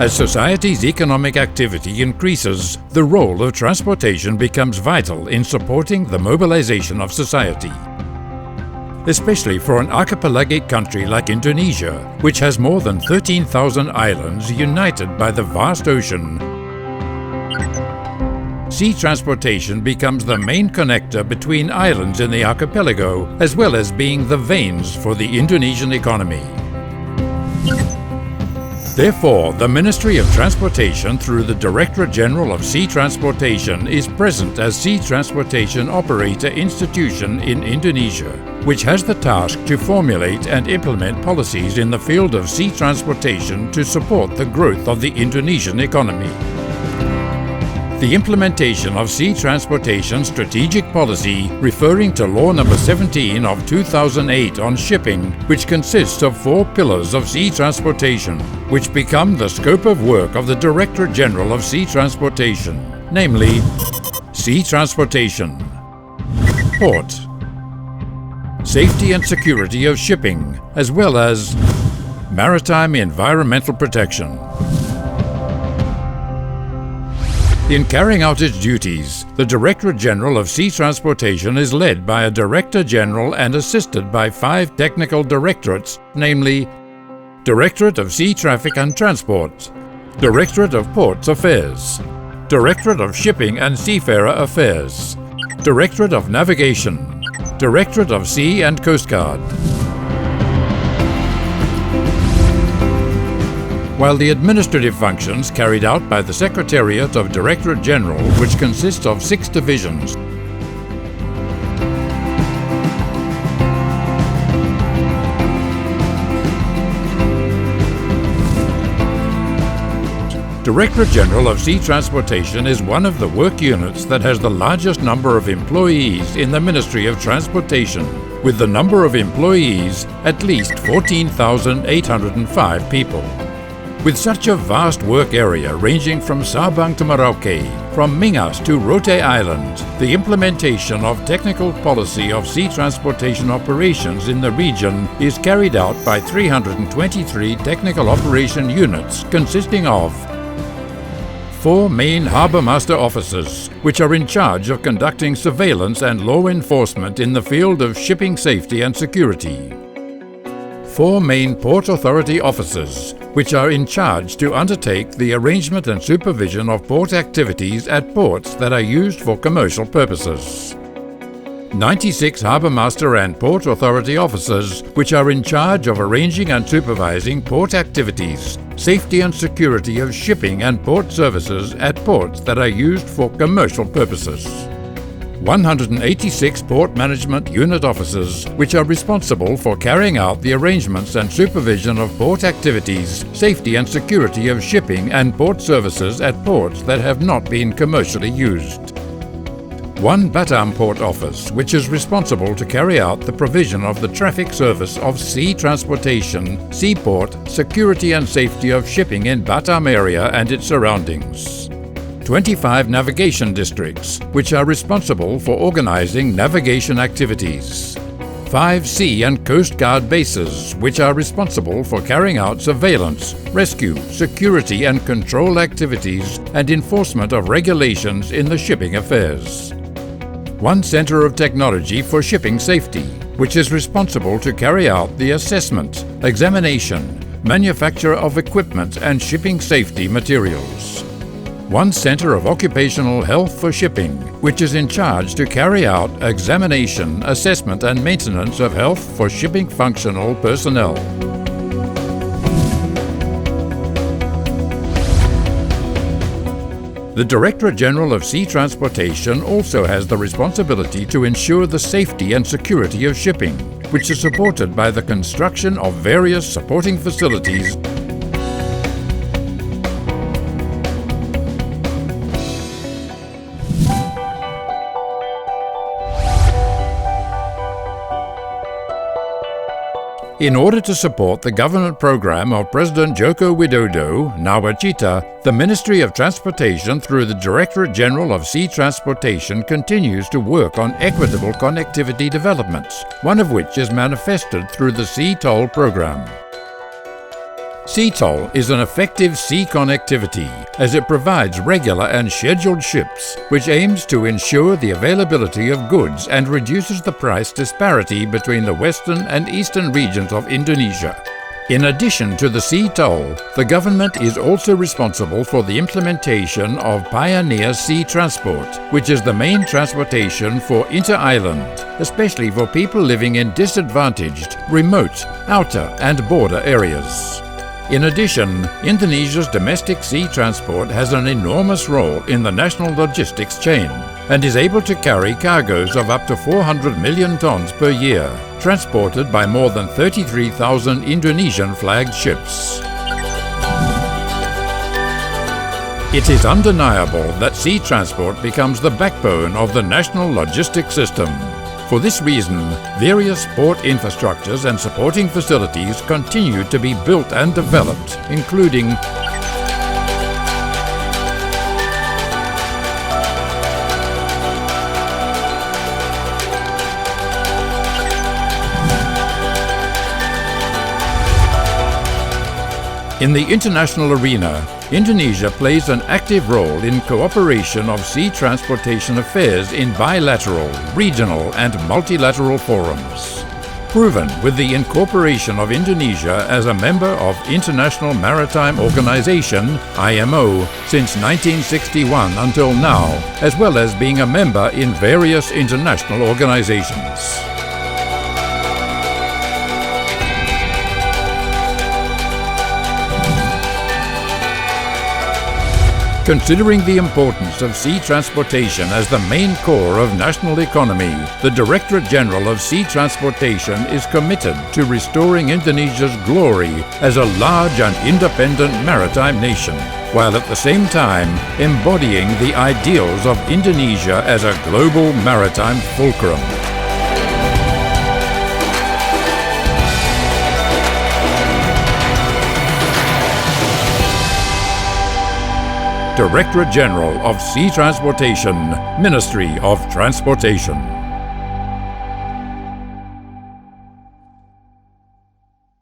As society's economic activity increases, the role of transportation becomes vital in supporting the mobilization of society. Especially for an archipelagic country like Indonesia, which has more than 13,000 islands united by the vast ocean, sea transportation becomes the main connector between islands in the archipelago, as well as being the veins for the Indonesian economy. Therefore, the Ministry of Transportation, through the Direktorat General of Sea Transportation, is present as Sea Transportation Operator Institution in Indonesia, which has the task to formulate and implement policies in the field of sea transportation to support the growth of the Indonesian economy. The implementation of sea transportation strategic policy, referring to Law No. 17 of 2008 on shipping, which consists of 4 pillars of sea transportation, which become the scope of work of the Directorate General of Sea Transportation, namely sea transportation, port, safety and security of shipping, as well as maritime environmental protection. In carrying out its duties, the Directorate General of Sea Transportation is led by a Director General and assisted by 5 technical directorates, namely Directorate of Sea Traffic and Transport, Directorate of Ports Affairs, Directorate of Shipping and Seafarer Affairs, Directorate of Navigation, Directorate of Sea and Coast Guard. While the administrative functions carried out by the Secretariat of Directorate General, which consists of 6 divisions, Directorate General of Sea Transportation is one of the work units that has the largest number of employees in the Ministry of Transportation, with the number of employees at least 14,805 people. With such a vast work area ranging from Sabang to Merauke, from Mingas to Rote Island, the implementation of technical policy of sea transportation operations in the region is carried out by 323 technical operation units consisting of 4 main Harbour Master Officers, which are in charge of conducting surveillance and law enforcement in the field of shipping safety and security. 4 main Port Authority Officers, which are in charge to undertake the arrangement and supervision of port activities at ports that are used for commercial purposes. 96 Harbour Master and Port Authority Officers, which are in charge of arranging and supervising port activities, safety and security of shipping and port services at ports that are used for commercial purposes. 186 Port Management Unit Officers, which are responsible for carrying out the arrangements and supervision of port activities, safety and security of shipping and port services at ports that have not been commercially used. 1 Batam Port Office, which is responsible to carry out the provision of the traffic service of sea transportation, seaport, security and safety of shipping in Batam area and its surroundings. 25 navigation districts, which are responsible for organizing navigation activities. 5 sea and coast guard bases, which are responsible for carrying out surveillance, rescue, security and control activities and enforcement of regulations in the shipping affairs. 1 Center of Technology for Shipping Safety, which is responsible to carry out the assessment, examination, manufacture of equipment and shipping safety materials. 1 Center of Occupational Health for Shipping, which is in charge to carry out examination, assessment and maintenance of health for shipping functional personnel. The Directorate General of Sea Transportation also has the responsibility to ensure the safety and security of shipping, which is supported by the construction of various supporting facilities in order to support the government program of President Joko Widodo, Nawacita. The Ministry of Transportation through the Directorate General of Sea Transportation continues to work on equitable connectivity developments, one of which is manifested through the Sea Toll Program. Sea toll is an effective sea connectivity as it provides regular and scheduled ships, which aims to ensure the availability of goods and reduces the price disparity between the western and eastern regions of Indonesia. In addition to the sea toll, the government is also responsible for the implementation of Pioneer Sea Transport, which is the main transportation for inter-island, especially for people living in disadvantaged, remote, outer and border areas. In addition, Indonesia's domestic sea transport has an enormous role in the national logistics chain and is able to carry cargoes of up to 400 million tons per year, transported by more than 33,000 Indonesian-flagged ships. It is undeniable that sea transport becomes the backbone of the national logistics system. For this reason, various port infrastructures and supporting facilities continue to be built and developed, including in the international arena. Indonesia plays an active role in cooperation of sea transportation affairs in bilateral, regional and multilateral forums. Proven with the incorporation of Indonesia as a member of International Maritime Organization (IMO) since 1961 until now, as well as being a member in various international organizations. Considering the importance of sea transportation as the main core of national economy, the Directorate General of Sea Transportation is committed to restoring Indonesia's glory as a large and independent maritime nation, while at the same time embodying the ideals of Indonesia as a global maritime fulcrum. Directorate General of Sea Transportation, Ministry of Transportation.